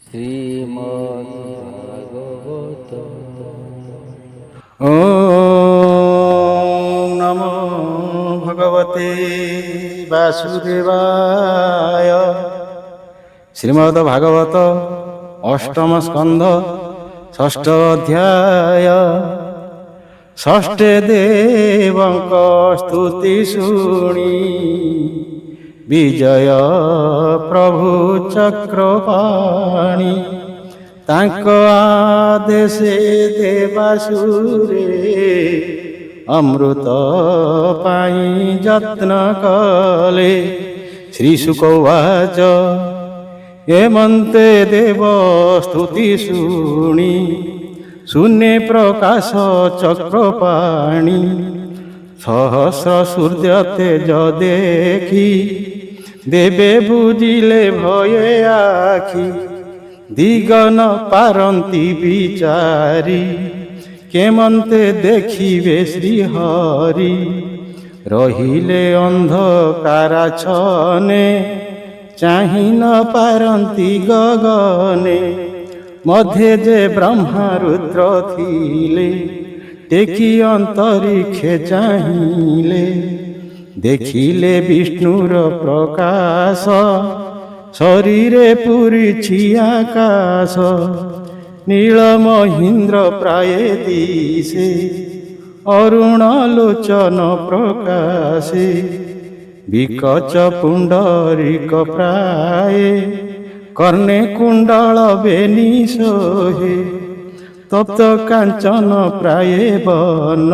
শ্রীমদ্ভাগবত। ওম নমো ভগবতে বাসুদেবায়। শ্রীমদ্ ভাগবত অষ্টম স্কন্ধ ষষ্ঠ অধ্যায়। ষষ্ঠে ଦେବଙ୍କ ସ୍ତୁତି ଶୁଣି ବିଜୟ ପ୍ରଭୁ ଚକ୍ରପାଣି ତାଙ୍କ ଆଦେଶେ ଦେବାସୁରେ ଅମୃତ ପାଇଁ ଯତ୍ନ କଲେ। ଶ୍ରୀଶୁକ ଉବାଚ ଏମନ୍ତେ ଦେବ ସ୍ତୁତି ଶୁଣି ଶୂନ୍ୟେ ପ୍ରକାଶ ଚକ୍ରପାଣି ସହସ୍ର ସୂର୍ଯ୍ୟ ତେଜ ଦେଖି ଦେବେ ବୁଝିଲେ ଭୟେ ଆଖି। ଦିଗନ ପାରନ୍ତି ବିଚାରି କେମନ୍ତେ ଦେଖିବେ ଶ୍ରୀହରି। ରହିଲେ ଅନ୍ଧକାରାଚ୍ଛନେ ଚାହିଁ ନ ପାରନ୍ତି ଗଗନେ। ମଧ୍ୟେ ଯେ ବ୍ରହ୍ମା ରୁଦ୍ର ଥିଲେ ଟେକି ଅନ୍ତରିକ୍ଷେ ଚାହିଁଲେ। ଦେଖିଲେ ବିଷ୍ଣୁର ପ୍ରକାଶ ଶରୀରେ ପୂରିଛି ଆକାଶ। ନୀଳ ମହୀନ୍ଦ୍ର ପ୍ରାୟେ ଦିଶେ ଅରୁଣ ଲୋଚନ ପ୍ରକାଶେ। ବିକଚ ପୁଣ୍ଡରୀକ ପ୍ରାୟେ କର୍ଣ୍ଣେ କୁଣ୍ଡଳ ବେନି ଶୋହେ। ତପ୍ତ କାଞ୍ଚନ ପ୍ରାୟେ ବନ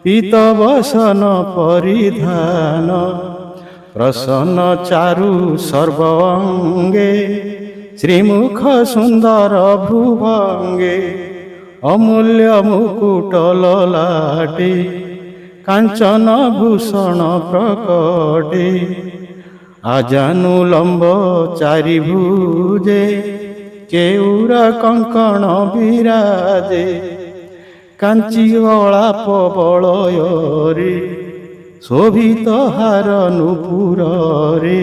ପୀତ ବସନ ପରିଧାନ। ପ୍ରସନ୍ନ ଚାରୁ ସର୍ବ ଅଙ୍ଗେ ଶ୍ରୀମୁଖ ସୁନ୍ଦର ଭ୍ରୁଭଙ୍ଗେ। ଅମୂଲ୍ୟ ମୁକୁଟ ଲଲାଟେ କାଞ୍ଚନ ଭୂଷଣ ପ୍ରକଟେ। ଆଜାନୁଲମ୍ବ ଚାରି ଭୁଜେ କେଉର କଙ୍କଣ ବିରାଜେ। କାଞ୍ଚି ଅଳାପ ବଳୟରେ ଶୋଭିତ ହାର ନୂପୁରରେ।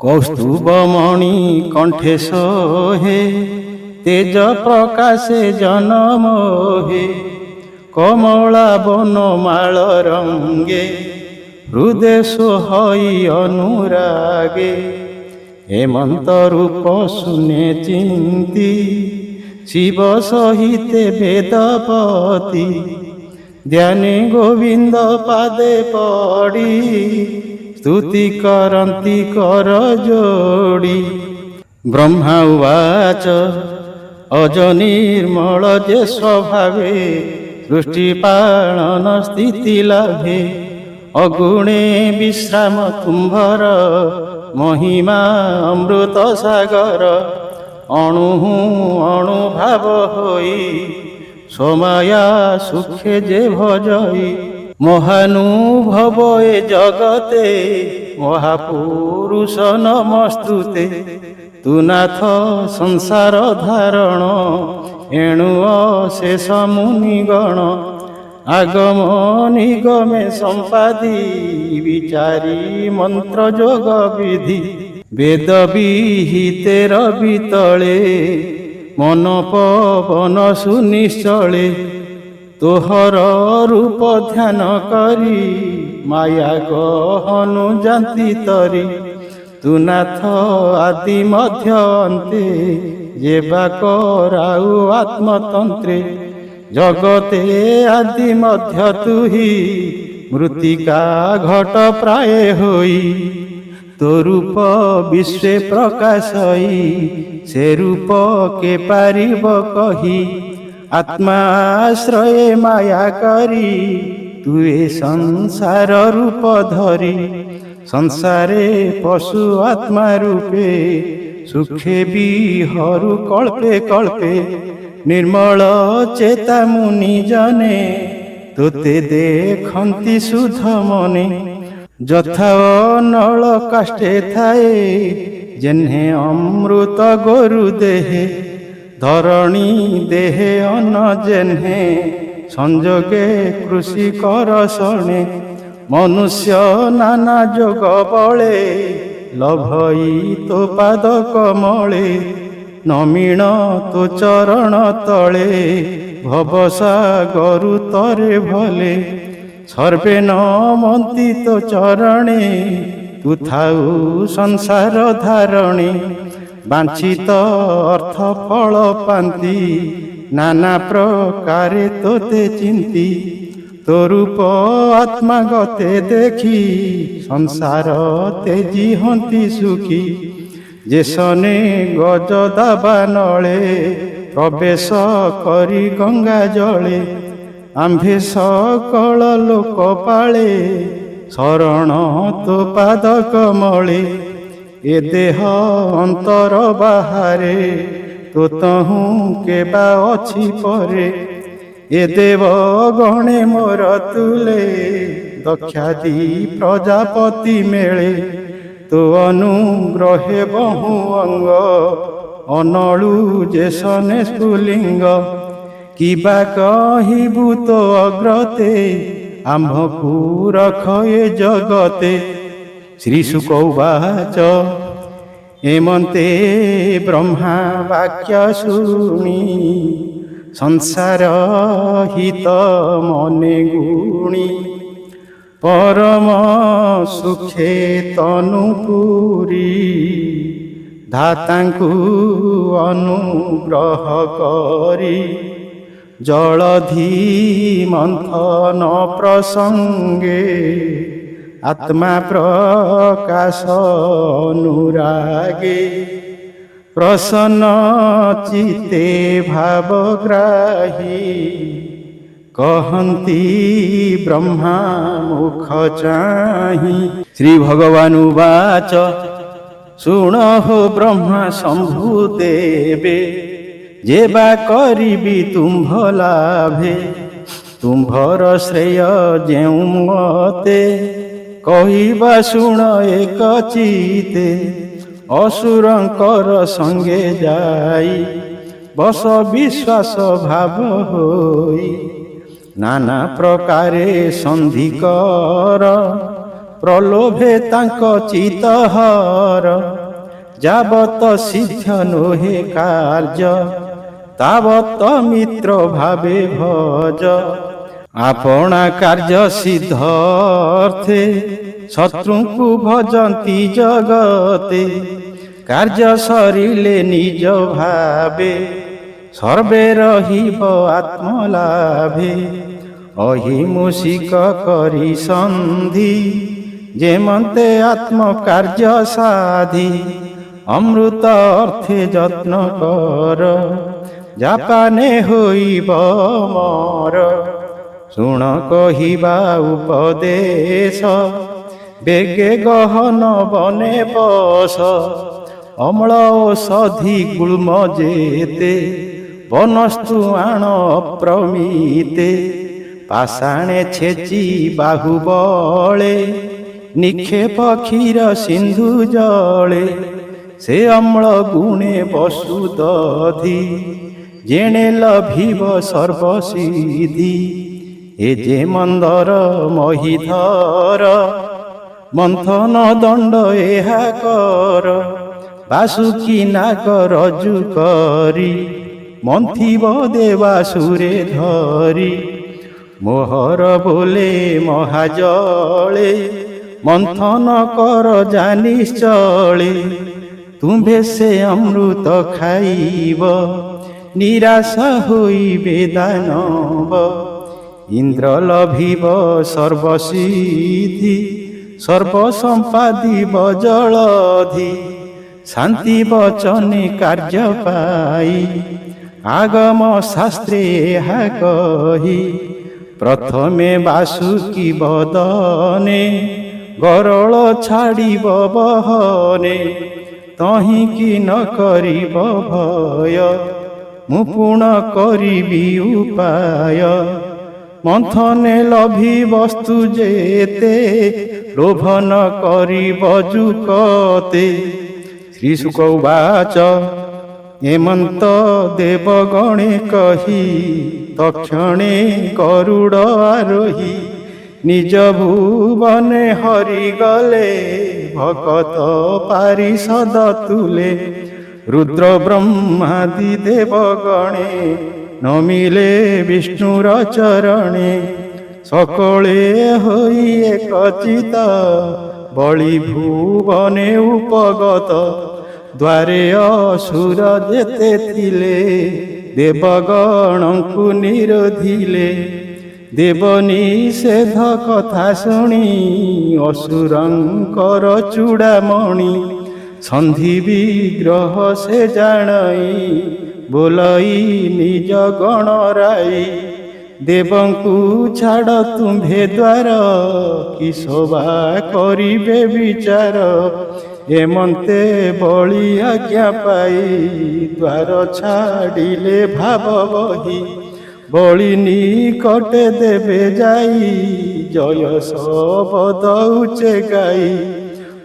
କୌସ୍ତୁଭ ମଣି କଣ୍ଠେ ଶୋହେ ତେଜ ପ୍ରକାଶେ ଜନମୋହେ। କମଳା ବନମାଳ ରଙ୍ଗେ ହୃଦେ ସୋହଇ ଅନୁରାଗେ। ହେମନ୍ତ ରୂପ ଶୂନ୍ୟେ ଚିନ୍ତି ଶିବ ସହିତେ ବେଦପତି। ଧ୍ୟାନେ ଗୋବିନ୍ଦ ପାଦେ ପଡ଼ି ସ୍ତୁତି କରନ୍ତି କର ଯୋଡ଼ି। ବ୍ରହ୍ମା ଉବାଚ ଅଜ ନିର୍ମଳ ଯେ ସ୍ୱଭାବେ ସୃଷ୍ଟି ପାଳନ ସ୍ଥିତି ଲାଭେ। ଅଗୁଣେ ବିଶ୍ରାମ ତୁମ୍ଭର ମହିମା ଅମୃତ ସାଗର। ଅଣୁ ଅଣୁଭାବ ହୋଇ ସମୟା ସୁଖେ ଯେ ଭଜଇ। ମହାନୁଭବ ଏ ଜଗତେ ମହାପୁରୁଷ ନମସ୍ତୁତେ। ତୁ ନାଥ ସଂସାର ଧାରଣ ଏଣୁ ଅଶେଷ ମୁନିଗଣ। ଆଗମ ନିଗମେ ସମ୍ପାଦି ବିଚାରି ମନ୍ତ୍ର ଯୋଗ ବିଧି। ବେଦ ବିହିତେ ରବି ତଳେ ମନ ପବନ ସୁନିଶ୍ଚଳେ। ତୋହର ରୂପ ଧ୍ୟାନ କରି ମାୟା ଗହନୁ ଯାନ୍ତି ତରି। ତୁ ନାଥ ଆଦି ମଧ୍ୟ ଅନ୍ତେ ଯେବା କରାଉ ଆତ୍ମତନ୍ତ୍ରେ। ଜଗତେ ଆଦି ମଧ୍ୟ ତୁହି ମୃତ୍ତିକା ଘଟ ପ୍ରାୟ ହୋଇ। ତୋ ରୂପ ବିଶ୍ୱେ ପ୍ରକାଶଇ ସେ ରୂପ କେ ପାରିବ କହି। ଆତ୍ମାଶ୍ରୟେ ମାୟା କରି ତୁ ଏ ସଂସାର ରୂପ ଧରି। ସଂସାରେ ପଶୁ ଆତ୍ମା ରୂପେ ସୁଖେ ବିହରୁ କଳ୍ପେ କଳ୍ପେ। ନିର୍ମଳ ଚେତା ମୁନି ଜନେ ତୋତେ ଦେଖନ୍ତି ସୁଧ ମନେ। ଯଥା ଅନଳ କାଷ୍ଠେ ଥାଏ ଯେହ୍ନେ ଅମୃତ ଗୋରୁ ଦେହେ। ଧରଣୀ ଦେହେ ଅନ୍ନ ଯେହ୍ନେ ସଂଯୋଗେ କୃଷି କରସଣେ। ମନୁଷ୍ୟ ନାନା ଯୋଗ ବଳେ ଲଭଇ ତୋ ପାଦ କମଳେ। ନମିଣ ତୋ ଚରଣ ତଳେ ଭବସାଗରୁ ତରେ ଭଲେ ସର୍ବେ ନମନ୍ତି ତୋ ଚରଣେ ତୁ ଥାଉ ସଂସାର ଧାରଣେ ବାଞ୍ଛିତ ଅର୍ଥ ଫଳ ପାନ୍ତି ନାନା ପ୍ରକାରେ ତୋତେ ଚିନ୍ତି ତୋ ରୂପ ଆତ୍ମା ଗତେ ଦେଖି ସଂସାର ତେଜି ହନ୍ତି ସୁଖୀ ଯେସନେ ଗଜ ଦାବା ନଳେ ପ୍ରବେଶ କରି ଗଙ୍ଗା ଜଳେ ଆମ୍ଭେ ସକଳ ଲୋକ ପାଳେ ଶରଣ ତୋ ପାଦ କମଳେ ଏ ଦେହ ଅନ୍ତର ବାହାରେ ତୋ ତହୁଁ କେବା ଅଛି ପରେ ଏ ଦେବ ଗଣେ ମୋର ତୁଲେ ଦକ୍ଷାଦି ପ୍ରଜାପତି ମେଳେ ତୋ ଅନୁଗ୍ରହେ ବହୁ ଅଙ୍ଗ ଅନଳୁ ଯେସନେ ସ୍ଫୁଲିଙ୍ଗ କିବା କହିବୁ ତୋ ଅଗ୍ରତେ ଆମ୍ଭକୁ ରଖ ଏ ଜଗତେ। ଶ୍ରୀ ଶୁକ ଉବାଚ ଏମନ୍ତେ ବ୍ରହ୍ମା ବାକ୍ୟ ଶୁଣି ସଂସାର ହିତ ମନେ ଗୁଣି ପରମ ସୁଖେ ତନୁ ପୁରୀ ଧାତାଙ୍କୁ ଅନୁଗ୍ରହ କରି ଜଳଧି ମନ୍ଥନ ପ୍ରସଙ୍ଗେ ଆତ୍ମା ପ୍ରକାଶ ଅନୁରାଗେ ପ୍ରସନ୍ନ ଚିତେ ଭାବଗ୍ରାହୀ କହନ୍ତି ବ୍ରହ୍ମା ମୁଖ ଚାହିଁ। ଶ୍ରୀ ଭଗବାନ ଉବାଚ ଶୁଣ ହୋ ବ୍ରହ୍ମା ଶମ୍ଭୁ ଦେବେ ଯେବା କରିବି ତୁମ୍ଭ ଲାଭେ ତୁମ୍ଭର ଶ୍ରେୟ ଯେଉଁ ମତେ କହିବା ଶୁଣ ଏକ ଚିତେ ଅସୁରଙ୍କର ସଙ୍ଗେ ଯାଇ ବସ ବିଶ୍ୱାସ ଭାବ ହୋଇ ନାନା ପ୍ରକାରେ ସନ୍ଧି କର ପ୍ରଲୋଭେ ତାଙ୍କ ଚିତ୍ତହର ଯାବତ ସିଦ୍ଧ ନୋହେ କାର୍ଯ୍ୟ ତାବତ ମିତ୍ର ଭାବେ ଭଜ ଆପଣା କାର୍ଯ୍ୟ ସିଦ୍ଧର୍ଥେ ଶତ୍ରୁଙ୍କୁ ଭଜନ୍ତି ଜଗତେ କାର୍ଯ୍ୟ ସରିଲେ ନିଜ ଭାବେ ସର୍ବେ ରହିବ ଆତ୍ମଲାଭେ ଅହିମୂଷିକ କରି ସନ୍ଧି ଯେମନ୍ତେ ଆତ୍ମ କାର୍ଯ୍ୟ ସାଧି ଅମୃତ ଅର୍ଥେ ଯତ୍ନ କର ଜାପାନେ ହୋଇବ ମର ଶୁଣ କହିବା ଉପଦେଶ ବେଗେ ଗହନ ବନେ ବସ ଅମ୍ଳ ଔଷଧି ଗୁଳ୍ମ ଯେତେ ବନସ୍ତୁ ଆଣ ଅପ୍ରମିତେ ପାଷାଣେ ଛେଚି ବାହୁବଳେ ନିକ୍ଷେପ କ୍ଷୀର ସିନ୍ଧୁ ଜଳେ ସେ ଅମ୍ଳ ଗୁଣେ ବସୁ ଦଧି ଯେଣେ ଲଭିବ ସର୍ବସିଦ୍ଧି ଏ ଯେ ମନ୍ଦର ମହିଧର ମନ୍ଥନ ଦଣ୍ଡ ଏହା କର ବାସୁକି ନାଗ ରଜୁ କରି ମନ୍ଥିବ ଦେବାସୁରେ ଧରି ମୋହର ବୋଲେ ମହାଜଳେ ମନ୍ଥନ କର ଜାନିଶ୍ଚଳେ ତୁମ୍ଭେ ସେ ଅମୃତ ଖାଇବ ନିରାଶ ହୋଇବେ ଦାନବ ଇନ୍ଦ୍ର ଲଭିବ ସର୍ବସିଦ୍ଧି ସର୍ବସମ୍ପାଦିବ ଜଳଧି ଶାନ୍ତି ବଚନେ କାର୍ଯ୍ୟ ପାଇ ଆଗମ ଶାସ୍ତ୍ରେ ଏହା କହି ପ୍ରଥମେ ବାସୁକି ବଦନେ ଗରଳ ଛାଡ଼ିବ ବହନେ ତହିଁକି ନ କରିବ ଭୟ ମୁଁ ପୁଣ କରିବି ଉପାୟ ମନ୍ଥନେ ଲଭି ବସ୍ତୁ ଯେତେ ଲୋଭନ କରିବ ଯୁକତେ। ଶ୍ରୀ ଶୁକ ଉବାଚ ଏମନ୍ତ ଦେବଗଣେ କହି ତକ୍ଷଣେ ଗରୁଡ଼ ଆରୋହୀ ନିଜ ଭୁବନେ ହରିଗଲେ ଭକତ ପାରିଷଦ ତୁଲେ ରୁଦ୍ର ବ୍ରହ୍ମାଦି ଦେବଗଣେ ନମିଲେ ବିଷ୍ଣୁର ଚରଣେ ସକଳେ ହୋଇ ଏକଚିତ ବଳି ଭୁବନେ ଉପଗତ ଦ୍ୱାରେ ଅସୁର ଯେତେ ଥିଲେ ଦେବଗଣଙ୍କୁ ନିରୋଧିଲେ ଦେବ ନିଷେଧ କଥା ଶୁଣି ଅସୁରଙ୍କର ଚୂଡ଼ାମଣି ସନ୍ଧି ବିଗ୍ରହ ସେ ଜାଣଇ ବୋଲଇ ନିଜ ଗଣରାଇ ଦେବଙ୍କୁ ଛାଡ଼ ତୁମ୍ଭେ ଦ୍ୱାର କି ଶୋଭା କରିବେ ବିଚାର ଏମନ୍ତେ ବଳି ଆଜ୍ଞା ପାଇ ଦ୍ୱାର ଛାଡ଼ିଲେ ଭାବ ବହି ବଳି ନିକଟେ ଦେବେ ଯାଇ ଜୟ ଶବଦ ଉଚ୍ଚେ ଗାଇ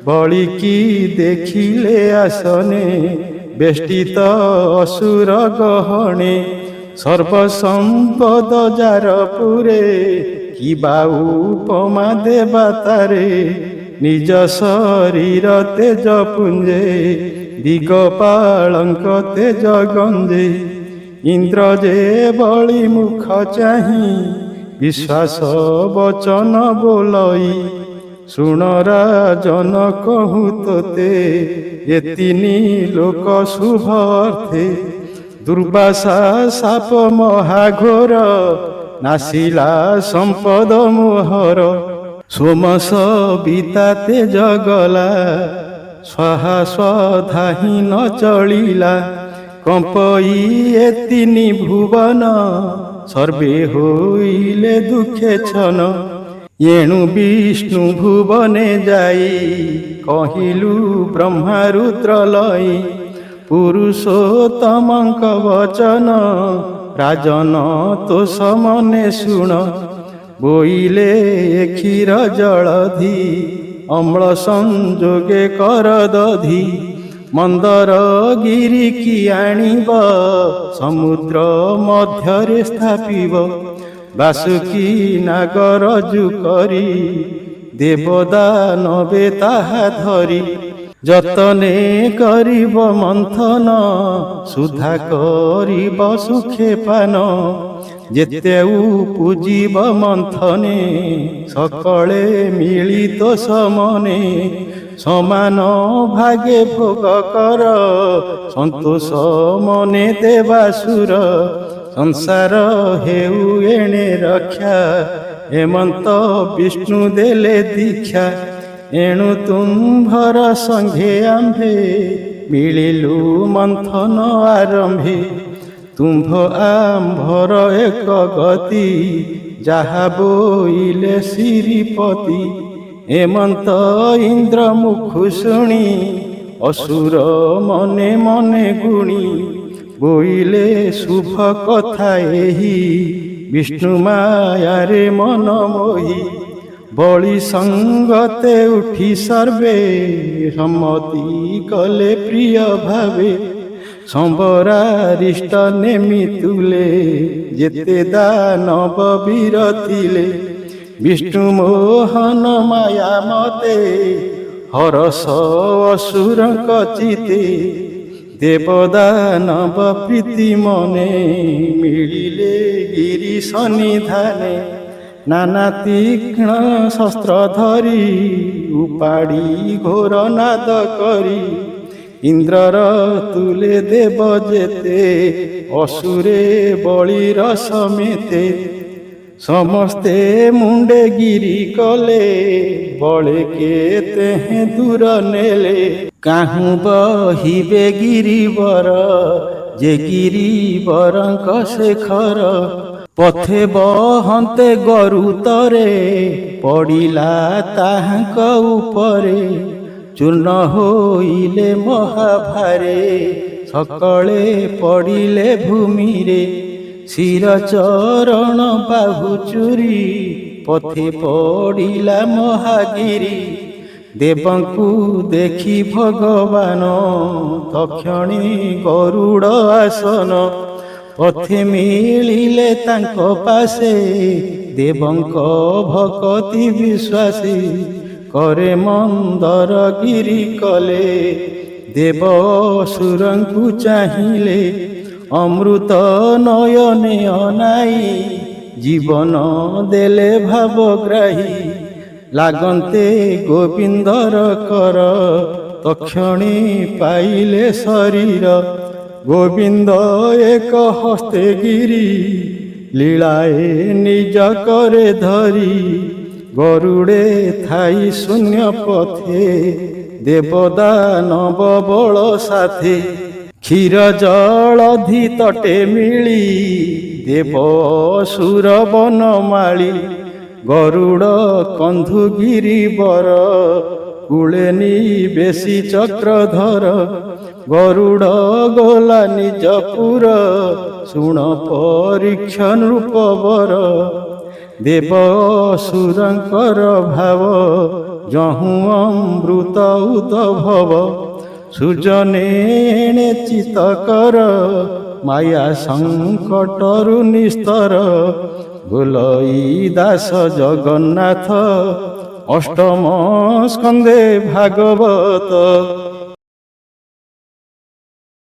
ବଳି କି ଦେଖିଲେ ଆସନେ ବେଷ୍ଟିତ ଅସୁର ଗହଣେ ସର୍ବସମ୍ପଦ ଯାର ପୁରେ କି ବା ଉପମା ଦେବା ତାରେ ନିଜ ଶରୀର ତେଜ ପୁଞ୍ଜେ ଦିଗପାଳଙ୍କ ତେଜ ଗଞ୍ଜେ ଇନ୍ଦ୍ର ଯେ ବଳି ମୁଖ ଚାହିଁ ବିଶ୍ୱାସ ବଚନ ବୋଲଇ ଶୁଣ ରାଜନ କହୁ ତୋତେ ଏ ତିନି ଲୋକ ଶୁଭ ଅର୍ଥେ ଦୁର୍ବାସା ସାପ ମହାଘୋର ନାସିଲା ସମ୍ପଦ ମୋହର ସୋମସ ବିତା ତେଜ ଗଲା ସ୍ୱାହା ସ୍ୱଧା ହିଁ ନ ଚଳିଲା କମ୍ପଇ ଏ ତିନି ଭୁବନ ସର୍ବେ ହୋଇଲେ ଦୁଃଖେ ଛନ ଏଣୁ ବିଷ୍ଣୁ ଭୁବନେ ଯାଇ କହିଲୁ ବ୍ରହ୍ମା ରୁଦ୍ର ଲଇ ପୁରୁଷୋତ୍ତମଙ୍କ ବଚନ ରାଜନ ତୋ ସମନେ ଶୁଣ ବୋଇଲେ କ୍ଷୀର ଜଳଧି ଅମ୍ଳ ସଂଯୋଗେ କର ଦଧି ମନ୍ଦର ଗିରି କି ଆଣିବ ସମୁଦ୍ର ମଧ୍ୟରେ ସ୍ଥାପିବ ବାସୁକି ନାଗରଜୁ କରି ଦେବଦାନବେ ତାହା ଧରି ଯତନେ କରିବ ମନ୍ଥନ ସୁଧା କରିବ ସୁଖେ ପାନ ଯେତେ ପୂଜିବ ମନ୍ଥନେ ସକଳେ ମିଳିତ ସମନେ ସମାନ ଭାଗେ ଭୋଗ କର ସନ୍ତୋଷ ମନେ ଦେବାସୁର ସଂସାର ହେଉ ଏଣେ ରକ୍ଷା ହେମନ୍ତ ବିଷ୍ଣୁ ଦେଲେ ଦୀକ୍ଷା ଏଣୁ ତୁମ୍ଭର ସଙ୍ଘେ ଆମ୍ଭେ ମିଳିଲୁ ମନ୍ଥନ ଆରମ୍ଭେ ତୁମ୍ଭ ଆମ୍ଭର ଏକ ଗତି ଯାହା ବୋଇଲେ ଶ୍ରୀପତି ହେମନ୍ତ ଇନ୍ଦ୍ର ମୁଖୁ ଶୁଣି ଅସୁର ମନେ ମନେ ଗୁଣି ବୋଇଲେ ଶୁଭ କଥା ଏହି ବିଷ୍ଣୁ ମାୟାରେ ମନ ମୋହି ବଳି ସଙ୍ଗତେ ଉଠି ସର୍ବେ ସମ୍ମତି କଲେ ପ୍ରିୟ ଭାବେ ସମ୍ବରାରିଷ୍ଟ ନେମି ତୁଲେ ଯେତେ ଦାନବ ବୀର ଥିଲେ ବିଷ୍ଣୁ ମୋହନ ମାୟା ମତେ ହରସ ଅସୁରଙ୍କ ଚିତେ ଦେବଦାନବ ପ୍ରୀତି ମନେ ମିଳିଲେ ଗିରି ସନ୍ନିଧାନେ ନାନା ତୀକ୍ଷ୍ଣ ଶସ୍ତ୍ର ଧରି ଉପାଡ଼ି ଘୋର ନାଦ କରି ଇନ୍ଦ୍ରର ତୁଲେ ଦେବ ଯେତେ ଅସୁରେ ବଳିର ସಮೇତେ ସମସ୍ତେ ମୁଣ୍ଡେ ଗିରି କଲେ ବଳେ କେତେ ଦୂର ନେଲେ କାହୁଁ ବହିବେ ଗିରିବର ଯେ ଗିରିବରଙ୍କ ଶେଖର ପଥେ ବହନ୍ତେ ଗରୁତରେ ପଡ଼ିଲା ତାହାଙ୍କ ଉପରେ ଚୂର୍ଣ୍ଣ ହୋଇଲେ ମହାଭାରେ ସକଳେ ପଡ଼ିଲେ ଭୂମିରେ ଶିର ଚରଣ ବାହୁ ଚୁରି ପଥେ ପଡ଼ିଲା ମହାଗିରି ଦେବଙ୍କୁ ଦେଖି ଭଗବାନ ତକ୍ଷଣୀ ଗରୁଡ଼ ଆସନ ପଥେ ମିଳିଲେ ତାଙ୍କ ପାଶେ ଦେବଙ୍କ ଭକତି ବିଶ୍ୱାସୀ କରେ ମନ୍ଦର ଗିରି କଲେ ଦେବ ସୁରଙ୍କୁ ଚାହିଁଲେ ଅମୃତ ନୟନେ ଅନାଇ ଜୀବନ ଦେଲେ ଭାବଗ୍ରାହୀ ଲାଗନ୍ତେ ଗୋବିନ୍ଦର କର ତକ୍ଷଣୀ ପାଇଲେ ଶରୀର ଗୋବିନ୍ଦ ଏକ ହସ୍ତେ ଗିରି ଲୀଳାଏ ନିଜ କରେ ଧରି ଗରୁଡ଼େ ଥାଇ ଶୂନ୍ୟ ପଥେ ଦେବଦାନବ ବଳ ସାଥେ କ୍ଷୀର ଜଳଧି ତଟେ ମିଳି ଦେବ ଅସୁର ବନମାଳି ଗରୁଡ଼ କନ୍ଧୁଗିରି ବର କୂଳେ ବେଶୀ ଚକ୍ରଧର ଗରୁଡ଼ ଗଲା ନିଜ ପୁର ଶୁଣ ପରୀକ୍ଷ ନୃପବର ଦେବ ଅସୁରଙ୍କର ଭାବ ଯହୁଁ ଅମୃତ ଉଦ୍ଭବ ସୃଜନେଣେ ଚିତ କର ମାୟା ସଂକଟରୁ ନିସ୍ତର ଗୋଲଇ ଦାସ ଜଗନ୍ନାଥ ଅଷ୍ଟମ ସ୍କନ୍ଧେ ଭାଗବତ।